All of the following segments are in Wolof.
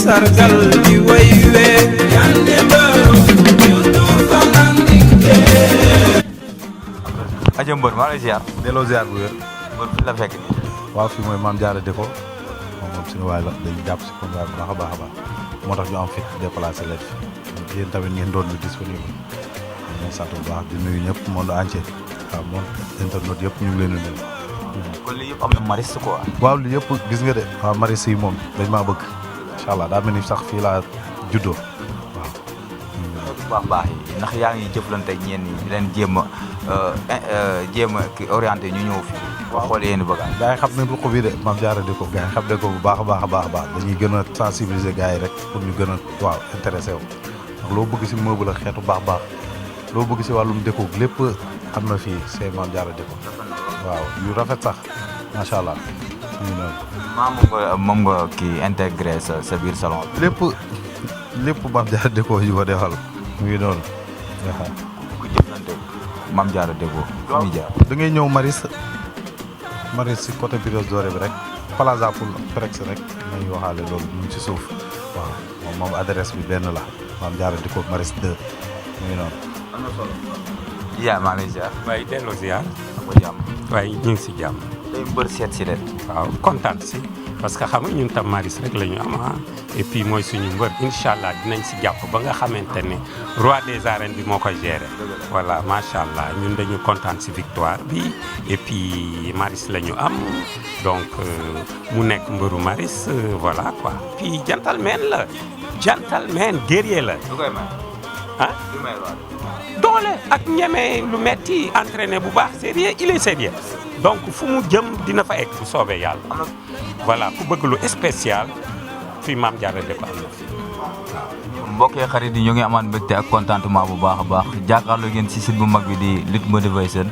sargal di way we yande mbaro yutur fanandike aja mbër maa lay ziar delloo ziar bu wér mbër fi la fekk waaw fii mooy Mame Diarra Déco moom suñu waay la dañuy jàpp si combat bu baax a baax a baax moo tax ñu am fit déplacé leen fi yéen tamit ngeen doon lu disponible ñu sant bu baax di nuyu ñëpp monde entier waaw moom internet yëpp ñu ngi leen di nuyu. kon lii yëpp am na maris quoi. waaw li yëpp gis nga de waaw maris yi moom dañ maa bëgg incha allah daa mel ni sax fii laa juddoo waaw. baax baax yi ndax yaa ngi jëflante ñenn ñi di leen jéem a ki orienté ñu ñëw fi. waaw xool yéen bëgg gars yi xam nañ ruq bi de Mame Diarra Déco gars yi xam nañ ko bu baax a baax a baax a baax dañuy gën a sensibiliser gars yi rek pour ñu gën a waaw intéressé wu ndax loo bëgg si meuble la xeetu baax baax loo bëgg si wàllum déco lépp am na fii c'est Mame Diarra Déco waaw yu rafet sax macha allah ñu noonu. moom nga kii intégré sa biir salon bi. lépp Mame Diarra Déco yu ko defal mu ngi noonu waaw. ku jëflante Mame Diarra Déco. waaw da ngay ñëw Maris si côté Brioche Dorée bi rek Plaza pour Prex rek may waxaale loolu mu ngi si suuf waaw moom adresse bi benn la Mame Diarra Déco Maris 2 mu ngi noonu. am na solo. yaa maa ngi lay ziar. waaye delloo ziar. ko jàmm. waaye ñu ngi si jàmm. tey mbër seet si leen. waaw kontaan si parce que xam nga ñun tam Maris rek la ñu am et puis mooy suñu mbër incha allah dinañ si jàpp ba nga xamante ne roi des arènes bi moo koy gérer. voilà macha allah ñun dañu kontaan si victoire bi et puis Maris la ñu am donc mu nekk mbëru Maris voilà quoi. puis gentleman la gentleman guerrier la. du koy may. ah. du may doole ak ñeme lu metti entraîné bu baax sérieux il est sérieux donc fu mu jëm dina fa egg bu soobee yàlla. voilà ku bëgg lu spécial fii Mame Diarra Déco am na fi. mbokkee xarit yi ñu ngi amaan mbégte ak contentement bu baax a baax jàkkaarloo ngeen si site bu mag bi di Lutte Motivation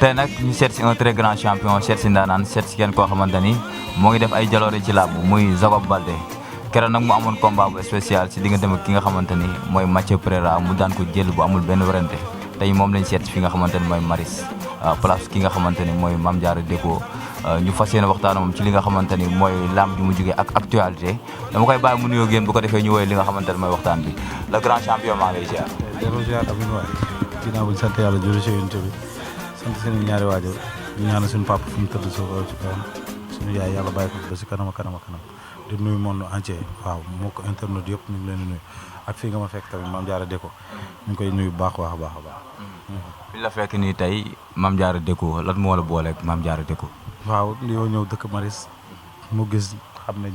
tey nag ñu seet si un très grand champion seet si ndaanaan seet si kenn koo xamante ni moo ngi def ay jaloore ci làmb muy Jacob Baldé keroog nag mu amoon combat bu spécial si diggante ak ki nga xamante ni mooy Mathieu Pereira mu daan ko jël bu amul benn werante tey moom lañ seet si fi nga xamante ni mooy Maris place ki nga xamante ni mooy Mame Diarra Déco ñu fas yéene waxtaan moom ci li nga xamante ni mooy lamb ji mu jógee ak actualité dama koy bàyyi mu nuyoo génn bu ko defee ñu woowee li nga xamante ni mooy waxtaan bi le grand champion maa ngi lay ziar. delloo ziar Abin waay ginnaaw bu ñu sant yàlla jërëjëf yonent bi sant seen ñaari waajur ñu ñaanal suñu papa fu mu tëdd suuf ci kawam suñu yaay yàlla bàyyi ko ba si kanam a kanam di nuyu monde entier waaw moo ko internet yëpp ñu ngi leen di nuyu ak fii nga ma fekk tamit Mame Diarra Déco ñu ngi koy nuyu bu baax a baax a baax. fi la fekk nii tey Mame Diarra Déco lan moo la booleeg Mame Diarra Déco. waaw li yoo ñëw dëkk Maris mu gis xam ne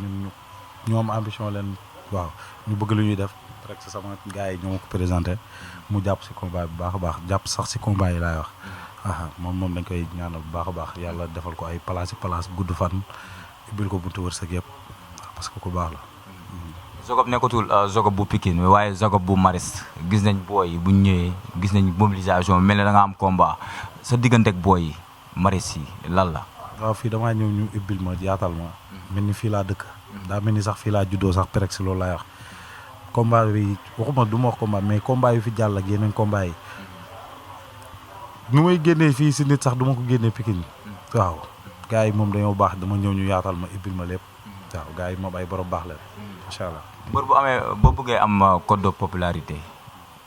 ñun am ambition leen waaw ñu bëgg lu ñuy def rek sama gars yi ñoo ma ko présenté mu jàpp si combat bi bu baax a baax jàpp sax si combat yi laay wax moom dañ koy ñaanal bu baax a baax yàlla defal ko ay place gudd fan ubbil ko buntu wërsëg yëpp parce que ku baax la. Jacob nekkatul Jacob bu Pikine waaye Jacob bu Maris gis nañ booy yi bu ñu ñëwee gis nañ mobilisation mel ne da nga am combat sa diggante ak booy yi Maris yi lan la. waaw fii damaa ñëw ñu ubbil ma yaatal ma mel ni fii laa dëkk daa mel ni sax fii laa juddoo sax presque loolu laay wax combat bi waxuma du ma wax combat mais combat yu fi jàll ak yeneen combat yi nu may génnee fii si nit sax du ma ko génnee Pikine waaw gars yi moom dañoo baax dama ñëw ñu yaatal ma ubbil ma lépp waaw gars yi moom ay borom baax leen incha allah. mbër bu amee boo bëggee am code de popularité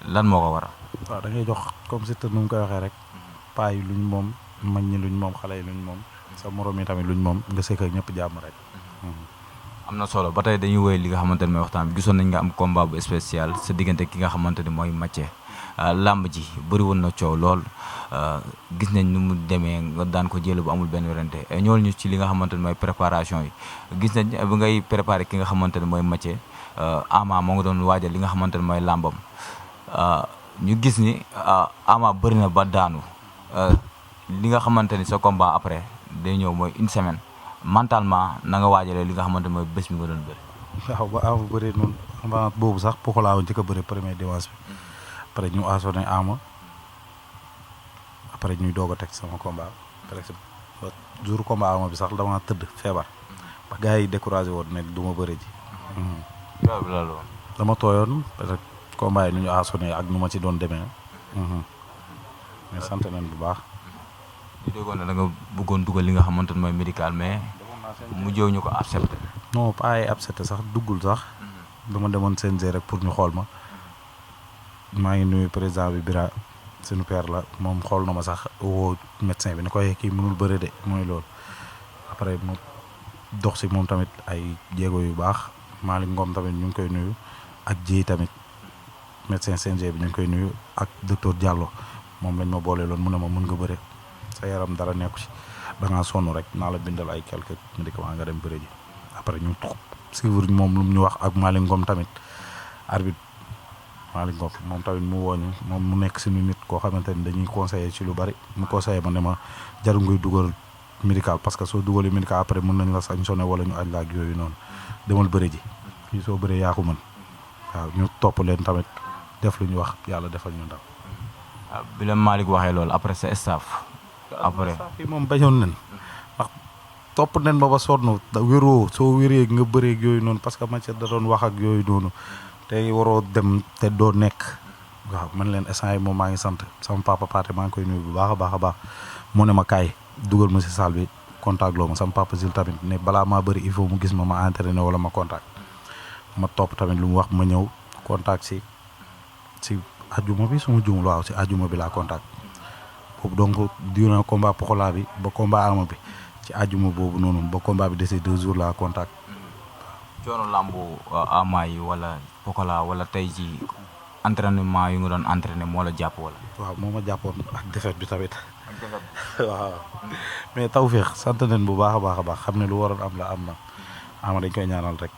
lan moo ko waral. waaw da ngay jox comme si nu mu koy waxee rek paa yi luñ moom mag ñi luñ moom xale yi luñ moom. sa morom yi tamit luñ moom nga sekk ak ñëpp jàmm rek. am na solo ba tey dañuy woy li nga xamante ne mooy waxtaan bi gisoon nañ nga am combat bu spécial sa diggante ki nga xamante ne mooy Mathieu làmb ji bëri woon na coow lool gis nañ nu mu demee nga daan ko jël bu amul benn werante ñëwal ñu ci li nga xamante ne mooy préparation yi gis nañ bi ngay préparé ki nga xamante ne mooy Mathieu Ama moo nga doon waajal li nga xamante ne mooy làmbam ñu gis ni Ama bëri na ba daanu li nga xamante ni sa combat après day ñëw mooy une semaine mentalement na nga waajalee li nga xamante mooy bés bi nga doon bëri. waaw ba Ama bëree noonu avant boobu sax Pokola woon njëkk a bëri premier dimanche bi après ñu assoné Ama après ñuy doog a teg sama combat presque jour combat Ama bi sax dama tëdd feebar ba gars yi découragé woon ne du ma bëri ji. waaw loolu. dama tooyoon parce que combat yi nu ñu assoné ak nu ma ci doon demee. mais sant nañ bu baax. ñu déggoon ne da nga bëggoon dugal li nga xamante ne mooy médical mais mujjee ñu ko accepté. non pas ay accepté sax duggul sax. dama demoon CNG rek pour ñu xool ma. maa ngi nuyu président bi Bira suñu père la moom xool na ma sax woo médecin bi ne koy kii mënul bëre de mooy loolu. après mu dox si moom tamit ay jéego yu baax Malick Ngom tamit ñu ngi koy nuyu ak ji tamit médecin CNG bi ñu ngi koy nuyu ak docteur Diallo moom lañ ma boole loon mu ne ma mën nga bëre sa yaram dara nekku ci da ngaa sonn rek naa la bindal ay quelques médicaments nga dem bëre ji après ñu suivre moom lu mu ñu wax ak Malick Ngom tamit arbitre Malick Ngom moom tamit mu wooñu moom mu nekk suñu nit koo xamante ni dañuy conseiller ci lu bari mu conseillé ma ne ma jarul ngay dugal médical parce que soo dugalee médical après mën nañ la sanctionné wala ñu aj la ak yooyu noonu demal bëre ji fii soo bëree yaa ko mën waaw ñu topp leen tamit def lu ñu wax yàlla defal ñu ndam. waaw bi la Malick waxee loolu après sa staff. après fii moom bañoon nañ ndax topp nañ ma ba sonn wéroo soo wéree nga bëree ak yooyu noonu parce que match da doon wax ak yooyu noonu te waroo dem te doo nekk waaw man leen instant yi moom maa ngi sant sama papa Pathé maa ngi koy nuyu bu baax a baax mu ne ma kaay dugal ma si salle bi contact loo ma sama papa Zil tamit ne balaa maa bëri il faut mu gis ma entraîné wala ma contact ma topp tamit lu mu wax ma ñëw contact si ajuma bi suma jumul waaw si ajuma bi laa contact boobu donc durant combat Pokola bi ba combat Ama bi ci ajuma boobu noonu ba combat bi desee 2 jours laa contact. coono lambu Ama yi wala Pokola wala tey ji entraînement yu nga doon entraîné moo la jàpp wala. waaw moo ma jàppoon ak défaite bi tamit. waaw mais tawféex sant nañ bu baax a baax xam ne lu waroon am la am na Ama dañ koy ñaanal rek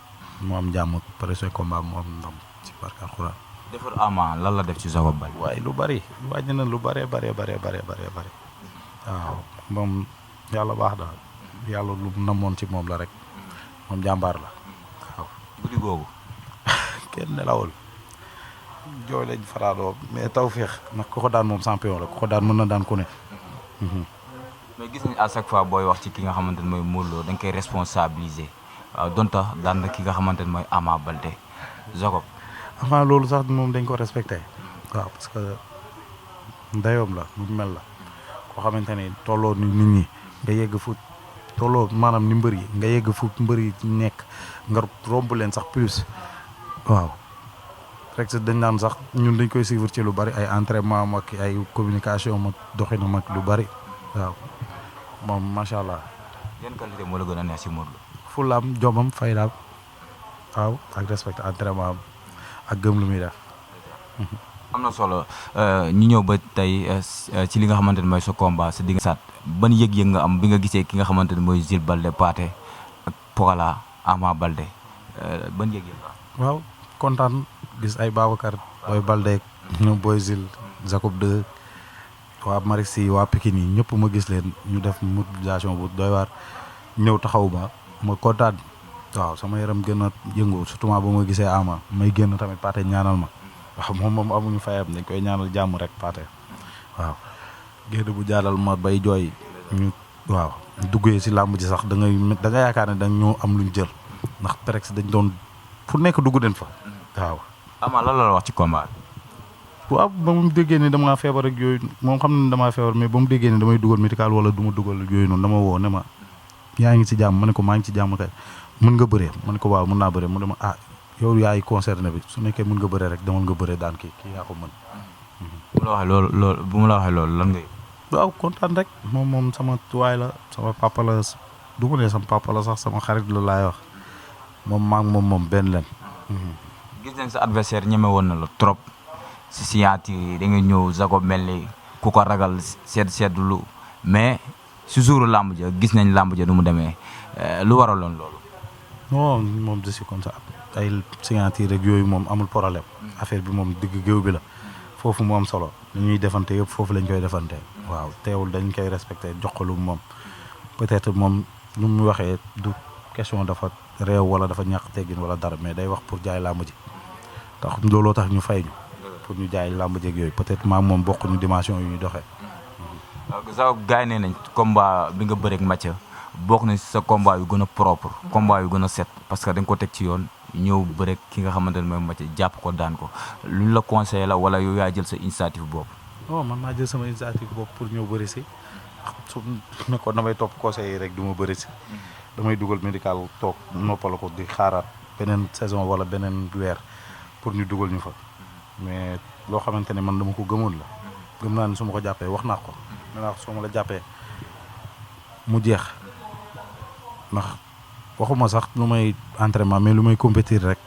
mu am jàmm prochain combat mu am ndam ci barke Alxuraan. defar Ama lan la def ci Jacob Baldé. waaye lu bari wàññi na lu bëree bëri waaw moom yàlla baax daal yàlla lu namoon ci moom la rek moom jàmbaar la waaw. guddi googu. kenn nelawul jooy lañ faraadoo mais tawféex nag ku ko daan moom champion la ku ko daan mën na daan ku ne. mais gis nañ à chaque fois booy wax ci ki nga xamante ne mooy Modou Lo da nga koy responsabiliser waaw donte daan na ki nga xamante ne mooy Ama Baldé Jacob. avant loolu sax moom dañ ko respecté waaw parce que dayoom la mu mel la koo xamante ni tolloo ni nit ñi nga yegg fu tolloo maanaam ni mbër yi nga yegg fu mbër yi nekk nga romb leen sax plus waaw rek dañ naan sax ñun dañ koy suivre ci lu bari ay entraînement mag ay communication mag doxina mag lu bari waaw moom macha allah. yan qualité moo la gën a neex si Modou Lo. fulaam jomam faydaam waaw ak respect entraînement am ak gëm lu muy def. am na solo ñu ñëw ba tey ci li nga xamante ne mooy sa combat sa digg saat ban yëg-yëg nga am bi nga gisee ki nga xamante ne mooy Jules Baldé Pathé ak Pokola Ama Baldé ban yëg-yëg nga am. waaw kontaan gis ay Babacar booy Baldé ñoom booy Jules Jacob 2 waa Maristes waa Pikine yi ñëpp ma gis leen ñu def mobilisation bu doy waar ñëw taxaw ma kontaan waaw sama yaram gën a yëngu surtout ba ma gisee Ama may génn tamit Pathé ñaanal ma waaw moom amuñu fayam dañ koy ñaanal jàmm rek Pathé waaw génn bu jaalal ma bay jooy ñu waaw duggee si làmb ji sax da nga yaakaar ne dañ ñoo am luñ jël ndax presque dañ doon fu nekk dugg den fa waaw. Ama lan la wax ci combat bi. waaw ba mu déggee ne damaa feebar ak yooyu moom xam ne damaa feebar mais ba mu déggee ne damay dugal médical wala du ma dugal yooyu noonu dama woo ne ma yaa ngi ci jàmm ma ne ko maa ngi ci jàmm kay mën nga bëree ma ne ko waaw mën naa bëree mu ne ma ah yow yaay concerné bi su nekkee mën nga bëree rek demal nga bëree daan kii yaa ko mën. bu ma la waxee loolu lan ngay. waaw kontaan rek moom sama tuwaay la sama papa la du ma ne sama papa la sax sama xarit la laay wax moom maa ngi moom benn leen. gis nañ sa adversaire ñeme woon na la trop si signature yi da nga ñëw Jacob mel ni ku ko ragal seetlu mais si jouru làmb ja gis nañ làmb ja nu mu demee lu waraloon loolu. non moom je suis comme ça ay signature rek yooyu moom amul problème affaire bi moom digg géew bi la foofu mu am solo li ñuy defante yëpp foofu lañ koy defante waaw teewul dañ koy respecté jox ko lu moom peut-être moom lu mu waxee du question dafa réew wala dafa ñàkk teggin wala dara mais day wax pour jaay làmb ji tax looloo tax ñu fay ñu pour ñu jaay làmb jeeg yooyu peut-être maa moom bokkuñu dimension yu ñu doxee. sa gars yi nee nañ combat bi nga bëreeg Mathia bokk na si sa combat yu gën a propre combat yu gën a set parce que da nga ko teg ci yoon ñëw bëreeg ki nga xamante ne mooy Mathia jàpp ko daan ko luñ la conseillé la wala yow yaa jël sa initiative boobu. non man maa jël sama initiative bopp pour ñëw bëri si su nekkoon damay topp conseil yi rek du ma bëri si damay dugal médical toog noppala ko di xaaraat beneen saison wala beneen weer pour ñu dugal ñu fa mais loo xamante ne man dama ko gëmoon la gëm naa ne su ma ko jàppee wax naa ko maintenant soo ma la jàppee mu jeex ndax waxuma sax lu may entraînement mais lu may compétir rek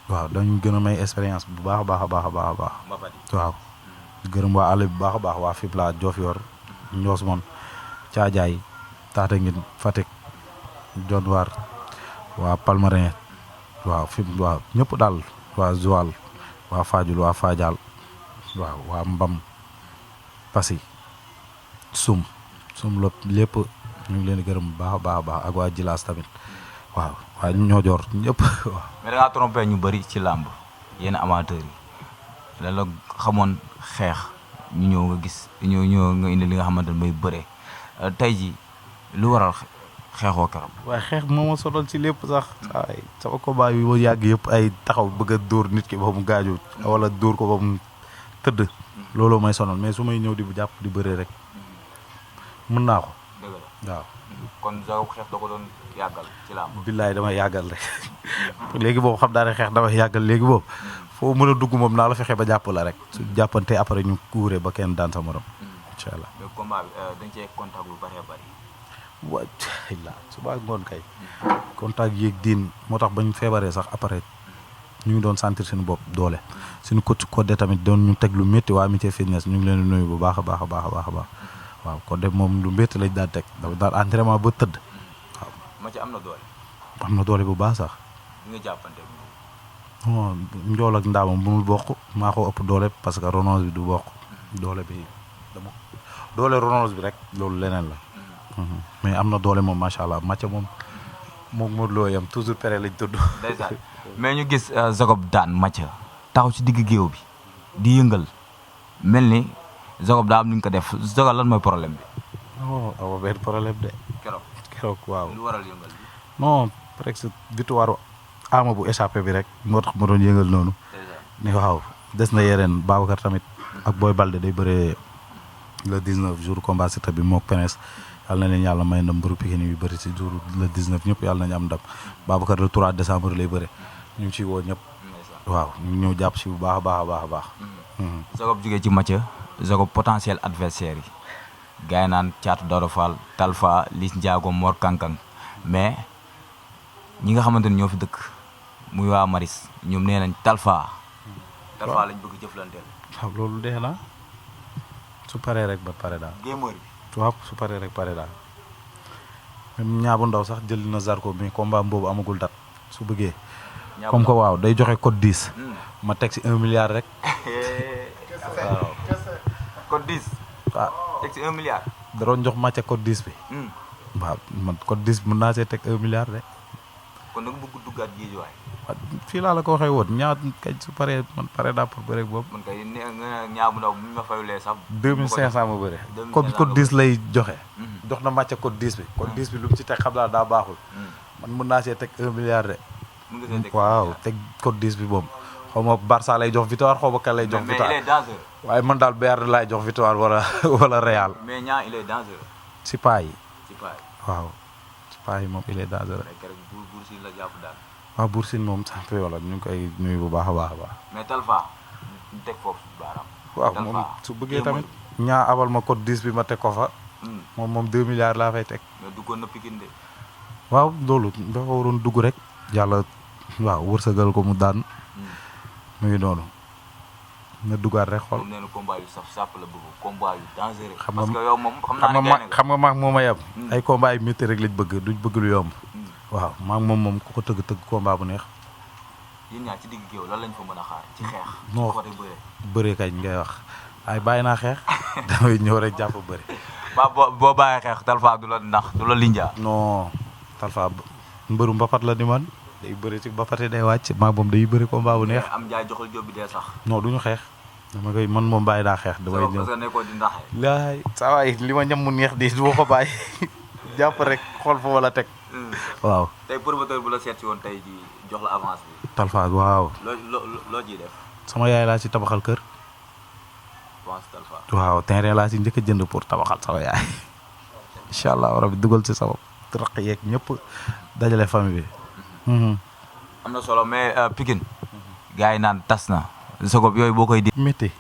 waaw dañu gën a may expérience bu baax a baax a baax a baax a baax waaw gërëm waa àll bu baax a baax waa Fibla Diofior Ndiosmone Thiadiaye Tataguine Fatick Dionewar waa Palmarin waaw waaw ñëpp daal waa Joal waa Fadiouth waa Fadial waaw waa Mbam Passy sum lépp ñu ngi leen di gërëm bu baax a baax a baax ak waa Jilaas tamit waaw waa ñoo joor ñëpp waaw. mais da ngaa trompé ñu bëri ci làmb yenn amateurs yi lan la xamoon xeex ñu ñëw nga gis ñëw nga indi li nga xamante ne mooy bëree tey ji lu waral xeexoo keroog. waaye xeex moo ma sonal ci lépp sax ay sama combat yi ma yàgg yëpp ay taxaw bëgg a dóor nit ki ba mu gaaju wala dóor ko ba mu tëdd looloo may sonal mais su may ñëw di bu jàpp di bëree rek mën naa ko. dëgg la waaw. kon sa xeex da ko doon yàggal ci làmb. billaay damay yàggal rek léegi boobu xam naa ne xeex damay yàggal léegi boobu foo mën a dugg moom naa la fexe ba jàpp la rek su jàppante après ñu kuure ba kenn daan sa morom incha allah. mais combat bi dañ cee contact lu bëree bëri. wa la suba ngoon kay contact yéeg diin moo tax bañ feebaree sax après ñu ngi doon sentir suñu bopp doole suñu coach Codé tamit doon ñu teg lu métti waa Amitié Fitness ñu ngi leen di nuyu bu baax a baax a baax a baax a baax waaw Codé moom lu métti lañ daan teg dafa daan entraînement ba tëdd waaw. Mathia am na doole. am na doole bu baax sax. bi nga jàppante non njool ak ndaamam mënul bokk maa ko ëpp doole parce que Ronaldo bi du bokk doole bi doole Ronaldo bi rek loolu leneen la. mais am na doole moom macha allah Mathia moom Modou Lo yam toujours pere lañ tudd. ndeysaan mais ñu gis Jacob daan Mathia taxaw ci digg géew bi di yëngal mel ni Jacob daa am lu ñu ko def Jacob lan mooy problème bi. non awa benn problème de. keroog waaw. lu waral yëngal bi. non presque victoire ama bu échappé bi rek moo tax ma doon yëngal noonu. ni waaw des na yeneen Babacar tamit ak Boy Balde day bëree le 19 jour combat Siteu bi mook Penes yàlla na leen yàlla may ndam mbëru Pikine yu bëri si jour le 19 ñëpp yàlla nañu am ndam Babacar le 3 décembre lay bëre ñu ngi ciy woo ñëpp. waaw ñu ngi ñëw jàpp si bu baax a baax a baax a baax. Jacob jógee ci Mathia Jacob potentiel adversaire yi gars yi naan Thiatou Daouda Fall Talfa Liss Ndiago Mor Kankang mais ñi nga xamante ni ñoo fi dëkk muy waa Maris ñoom nee nañ Talfa lañ bëgg jëflanteel. waaw loolu dee na su paree rek ba pare daal. gémeur bi. waaw su paree rek pare daal même ñaabu ndaw sax jël na Zarko mais combat boobu amagul date su bëggee. comme que waaw day joxe code 10. ma teg si 1 milliard rek. waaw. code 10. waaw teg si 1 milliard. da doon jox Mathia code 10 bi. waaw man code 10 mën naa see teg 1 milliard rek. kon nag bëgg duggaat géej waay. waaw fii laa la ko waxee woon ñaar kañ su paree man pare daa pour bëre boobu. man kay ñaabu ndaw bu ñu ma fayulee sax. 2500 ma bëre. 2500 code 10 lay joxe. jox na Mathia code 10 bi. code 10 bi lu mu ci teg xam naa daa baaxul. man mën naa see teg 1 milliard de. waaw teg code 10 bi moom. xaw ma Barça lay jox victoire xaw ma kan lay jox victoire. mais il est dangereux. waaye man daal Bayern laay jox victoire wala Real. mais ñaa il est dangereux. si paa yi. ci paa yi. waaw si paa yi moom il est dangereux. mais keroog Bour Sine la jàpp daal. waaw Bour Sine moom champion la ñu ngi koy nuyu bu baax a baax a baax. mais Talfa ñu teg foofu baaraam. waaw moom su bëggee tamit. ñaa abal ma code 10 bi ma teg ko fa. moom 2 milliards laa fay teg. mais duggoon na Pikine de. waaw loolu dafa waroon dugg rek. yàlla waaw wërsëgal ko mu daan. mu ngi noonu. na duggaat rek xool. moom nee na combat yu saf sàpp la bëgg combat yu dangereux. xam nga parce que yow moom xam naa ne xam nga maag moom a yem. ay combat yu métti rek lañ bëgg duñ bëgg lu yomb. waaw maag moom ku ko tëgg combat bu neex. yéen ñaar ci digg géew lan lañ fa mën a xaar ci xeex. non ci côté bëre. bëre kañ ngay wax ay bàyyi naa xeex damay ñëw rek jàpp bëre. boo bàyyee xeex Talfa du la ndax du la linjaa. non Talfa mbëru mbapat la ni man day bëri ci mbapate day wàcc maa moom day bëri combat bu neex. am jaay joxul jóob bi dee sax. non duñu xeex dama koy man moom bàyyi daa xeex damay ñëw parce que nekkoo di ndax. laay saa waay li ma ñam mu neex di du ma ko bàyyi jàpp rek xool fa wala teg waaw. tey promoteur bu la seet si woon tey ji jox la avance bi. Talfa waaw. loo ciy def. sama yaay laa ci tabaxal kër. avance Talfa. waaw terrain laa ci njëkk a jënd pour tabaxal sama yaay incha allah rabi dugal ci sama raq yeeg ñëpp dajale famille bi. am na solo mais Pikine. gars yi naan tas na. Jacob yooyu boo koy di. métti.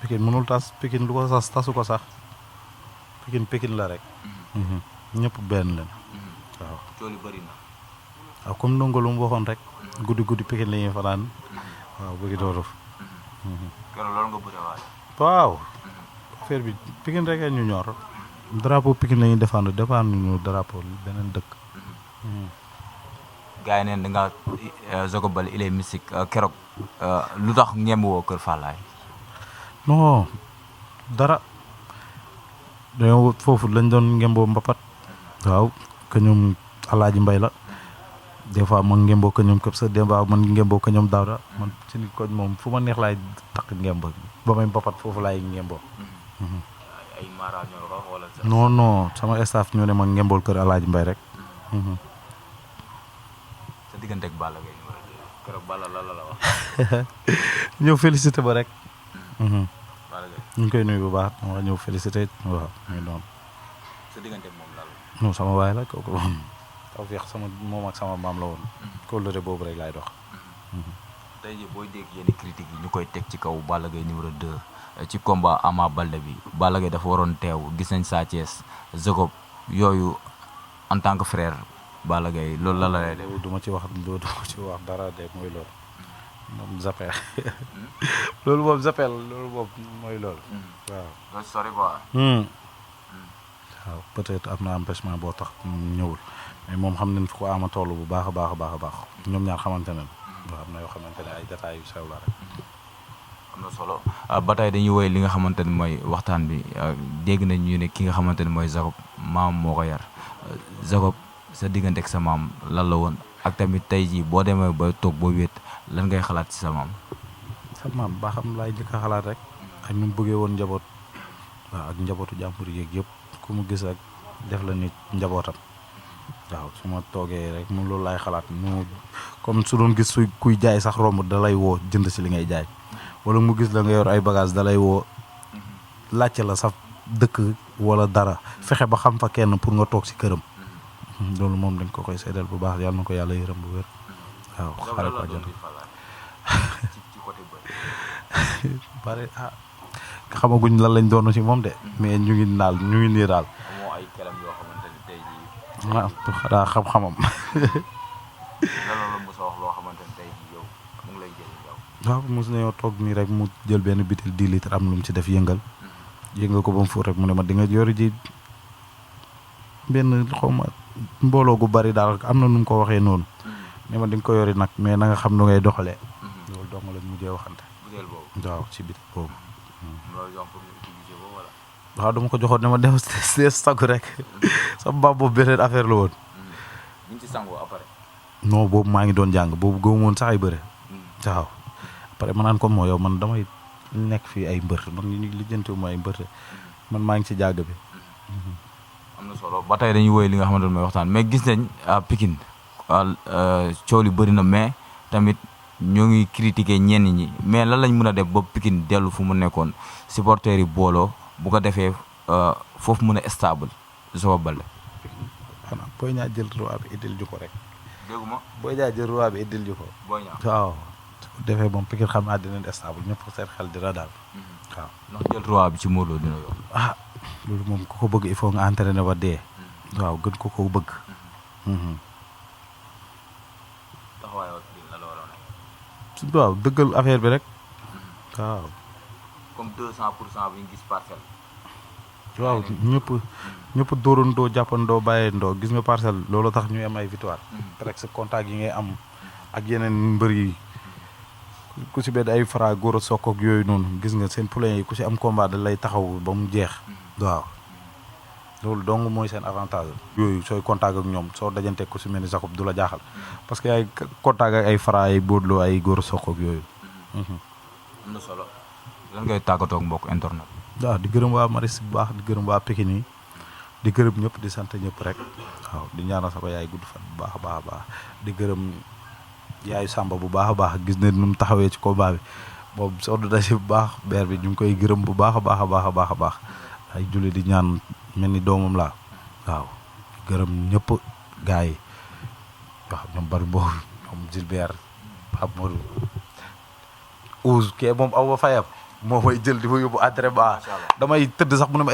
Pikine mënul tas Pikine lu ko sas tasu ko sax Pikine la rek. ñëpp benn leen. waaw cooli bëri na. waaw comme ndongo lu mu waxoon rek. guddi Pikine la ñuy fanaan. waaw bëgg dooru. keroog loolu nga bëri waay. waaw. affaire bi Pikine rek ñu ñor. drapeau Pikine la ñuy défendre ñu drapeau beneen dëkk. gars yi neen da nga Jacob Baldé il est mystique keroog lu tax ngemb woo Kër Fallaye. non dara dañoo foofu lañ doon ngemboo mbapat. waaw que ñoom Alaaji Mbay la. des fois ma ngemboo ko ñoom këp sa des fois man ngemboo ko ñoom Daawda man ci ni koñ moom fu ma neex laay takk ngemb ba may mbapat foofu laay ngemboo. ay mara ñoo ko wala. non sama staff ñoo ne ma ngembool kër Alaaji Mbay rek. sa diggante ak Balla Gaye keroog Balla la wax. ñëw félicité ba rek. Balla Gaye ñu ngi koy nuyu bu baax dama ñëw félicité waaw muy noonu. sa diggante ak moom la. non sama waay la kooku tawfeex moom ak sama maam la woon. kóllëre boobu rek laay dox. tey jii booy dégg yenn critiques yi ñu koy teg ci kaw Balla Gaye numéro 2 ci combat Ama Baldé bi Balla Gaye dafa waroon teew gis nañ Sa Thiès Jacob yooyu en tant que frère Balla Gaye loolu la lay def. du ma ci wax dara de mooy loolu. moom zappel loolu moom zappel loolu moom mooy loolu. waaw. loolu sori quoi. waaw peut-être am na empêchement boo tax ñëwul mais moom xam nañ fi ko ama toll bu baax a baax ñoom ñaar xamante ne waaw am na yoo xamante ne ay détails yu sew la rek. am na solo ba tey dañuy woy li nga xamante ne mooy waxtaan bi dégg nañ ñu ne ki nga xamante ne mooy Jacob maam moo ko yar Jacob sa diggante ak sa maam lan la woon ak tamit tey jii boo demee ba toog boo wéet lan ngay xalaat ci sa maam. sa maam baa xam laay njëkk a xalaat rek ak ñu mu bëggee woon njaboot waaw ak njabootu jàmbur yeeg yëpp ku mu gis ak def la nit njabootam waaw su ma toogee rek mu loolu laay xalaat mu comme su doon gis kuy jaay sax romb da lay woo jënd si li ngay jaay wala mu gis la nga yor ay bagage da lay woo laajte la sa dëkk wala dara fexe ba xam fa kenn pour nga toog si këram loolu moom dañ ko koy seedal bu baax yàlla na ko yàlla yërëm bu wér waaw xare ko jot bari xamaguñ lan lañ doon ci moom de mais ñu ngi nii daal amoo ay kelam yoo xamante ni tey jii. xanaa xam-xamam. lan la mos a wax loo xamante ni tey jii yow mu ngi lay jëriñ yow. waaw mos nañoo toog nii rek mu jël benn bitil 10 litres am lu mu ci def yëngal ko ba mu fuur rek mu ne ma di nga yori ji benn xawma mbooloo gu bari daal am na nu mu ko waxee noonu. ne ma di nga ko yori nag mais na nga xam nu ngay doxalee. loolu dong la mujjee waxante. butéel boobu waaw ci bitil boobu. loolu jox pour utiliser ko wala. waaw dama ko joxoon ne ma dem sagu rek sa mbaam boobu beneen affaire la woon. ñu ngi ci sangoo après. non boobu maa ngi doon jàng boobu gëmu woon sax ay bëre. waaw après ma naan ko moo yow man damay nekk fii ay mbër man ñu lijjantiwu ma ay mbër man maa ngi ci jàgg bi. am na solo ba tey dañuy woy li nga xamante ne mooy waxtaan mais gis nañ Pikine coow li bëri na mais tamit ñoo ngi critiquer ñenn ñi mais lan lañ mën a def ba Pikine dellu fu mu nekkoon supporters yi booloo bu ko defee foofu mën a stable Jacob Baldé. xanaa Boy Niang jël roi bi indil ju ko rek. déggu ma. Boy Niang jël roi bi indil ju ko. Boy Niang waaw su ko defee moom Pikine xam naa dinañ stable ñëpp seen xel dina daal. waaw ndax jël roi bi ci Modou Lo dina yomb. loolu moom ku ko bëgg il faut nga entraîner ba dee. waaw gën ko bëgg. taxawaayoo la la waroon a. waaw dëggal affaire bi rek. waaw. comme 200% bi ñu gis parcelle. waaw ñëpp dóorandoo jàppandoo bàyyandoo gis nga parcelle loolu tax ñu am ay victoire. presque contact yi ngay am ak yeneen mbër yi ku si benn ay Fra góor a sokk ak yooyu noonu gis nga seen poulain yi ku si am combat da lay taxaw ba mu jeex. waaw loolu dong mooy seen avantage. yooyu sooy contact ak ñoom soo dajantee ku si mel ni Jacob du la jaaxal parce que ay contact ak ay Fra ay Bodlo ay Gora Sock ak yooyu. am na solo lan ngay tàggatoo ak mbokk internet. waaw di gërëm waa Maris bu baax di gërëm waa Pikine yi di gërëm ñëpp di sant ñëpp rek waaw di ñaanal sama yaay gudd fan bu baax a baax a baax di gërëm yaayu Samba bu baax a baax gis ne nu mu taxawee ci combat bi moom sonn na si bu baax beer bi ñu ngi koy gërëm bu baax a baax a baax a baax a baax ay julli di ñaan mel ni doomam laa waaw gërëm ñëpp gars yi waaw ñoom bari boobu ñoom Gilbert Pape Modou Ouz kee moom aw ba fayam moo may jël di ma yóbbu entraînement damay tëdd sax mu ne ma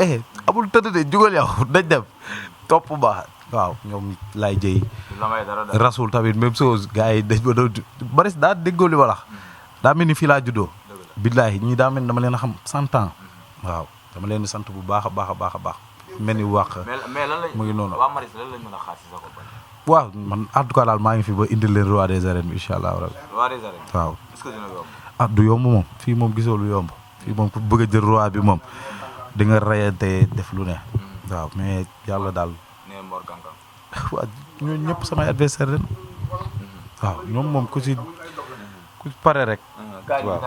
amul tëdd de jugal yow dañ dem topp ba waaw ñoom lay jëy rasul tamit même chose gars yi dañ ma doon bari daa déggoo li ma la daa mel ni fii laa juddoo billaahi ñii daa mel ni dama leen a xam 100 ans waaw dama leen di sant bu baax a baax a baax a baax mel ni wàq mais lan lañ mu ngi noonu waa Maris lan lañ mën a xaar si Jacob Baldé. waaw man en tout cas daal maa ngi fi ba indil leen roi des arènes bi incha allah rabbi roi des arènes. waaw est-ce que dina yomb. du yomb moom fii moom gisoo lu yomb fii moom ku bëgg a jël roi bi moom di nga reyante def lu ne waaw mais yàlla daal nee Mor Kankang. waaw ñooñu ñëpp samay adversaire ren waaw ñoom moom ku si pare rek waaw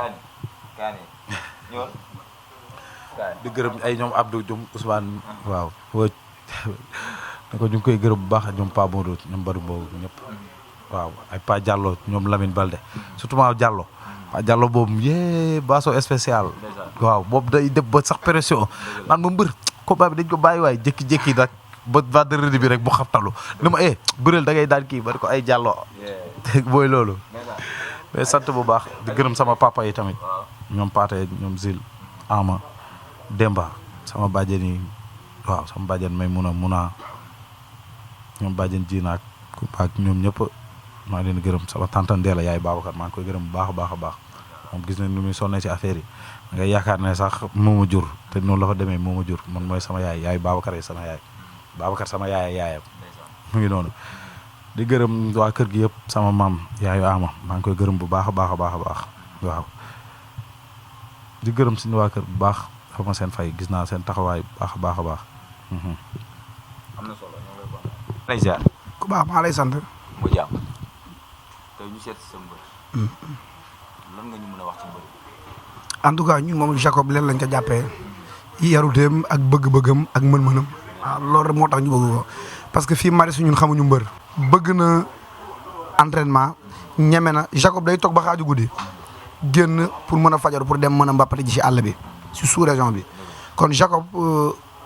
kaani ñëwal di gërëm ay ñoom Abdou ñoom Ousmane waaw ne ko ñu ngi koy gërëm bu baax ñoom Pa Modou ñoom bari boobu ñëpp waaw ay Pa Diallo ñoom Lamine Balde surtout ma Diallo Pa Diallo boobu baaso spécial waaw boobu day def ba sax pression naan ma mbër combat bi dañ ko bàyyi waay jékki-jékki nag ba vendredi bi rek bu xaftalu ni ma bëreel da ngay daan kii bari ko ay Diallo booy loolu mais sant bu baax di gërëm sama papa yi tamit ñoom Paate ñoom Zil Ama Demba sama bàjjen yi waaw sama bàjjen may mun a ñoom bàjjen jiinaak ak ñoom ñëpp maa ngi leen gërëm sama tante Ndéla yaay Babacar maa ngi koy gërëm bu baax a baax a baax moom gis nañ nu muy sonnee ci affaire yi nga yaakaar ne sax moo ma jur te noonu la fa demee moo ma jur man mooy sama yaay Babacar yi sama yaay Babacar sama yaayam mu ngi noonu di gërëm waa kër gi yëpp sama maam yaayu Ama maa ngi koy gërëm bu baax a baax a baax a baax waaw di gërëm suñu waa kër bu baax xama seen fay gis naa seen taxawaay bu baax a baax a baax am na solo ñoo lay baax. ku baax maa lay sant. mu jàmm tey ñu seet si sa mbër. lan nga ñu mën a wax ci mbër. en tout cas ñun moom Jacob leen lañ ko jàppee yaruteem ak bëgg-bëggam ak mën-mënam. waaw loolu rek moo tax ñu bëgg ko parce que fii Maris ñun xamuñu mbër. bëgg na entraînement ñeme na Jacob day toog ba xaaju guddi génn pour mën a fajaru pour dem mën a mbappati ji si àll bi si sous région bi kon Jacob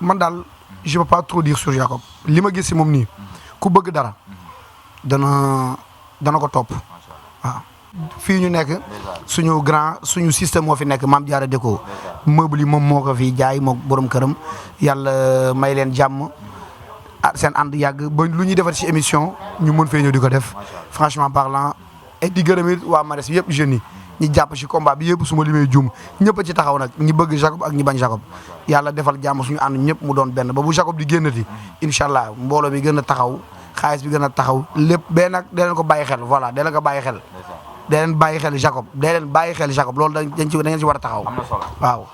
man daal je peux pas trop dire sur Jacob li ma gis si moom nii ku bëgg dara dana ko topp waaw. fii ñu nekk suñu système moo fi nekk Mame Diarra Déco meuble yi moom moo ko fi jaay moo borom këram yàlla may leen jàmm seen ànd yàgg ba lu ñuy defar ci émission ñu mën fee ñëw di ko def franchement parlant et di gërëm it waa Maris yëpp jeunes yi ñi jàpp ci combat bi yëpp su ma limee juum ñëpp a ci taxaw nag ñi bëgg Jacob ak ñi bañ Jacob yàlla defal jàmm suñu ànd ñëpp mu doon benn ba bu Jacob di génnati incha allah mbooloo bi gën a taxaw xaalis bi gën a taxaw lépp bee nag dee leen ko bàyyi xel voilà dee leen ko bàyyi xel dee leen bàyyi xel Jacob dee leen bàyyi xel Jacob loolu dañ ci war a taxaw waaw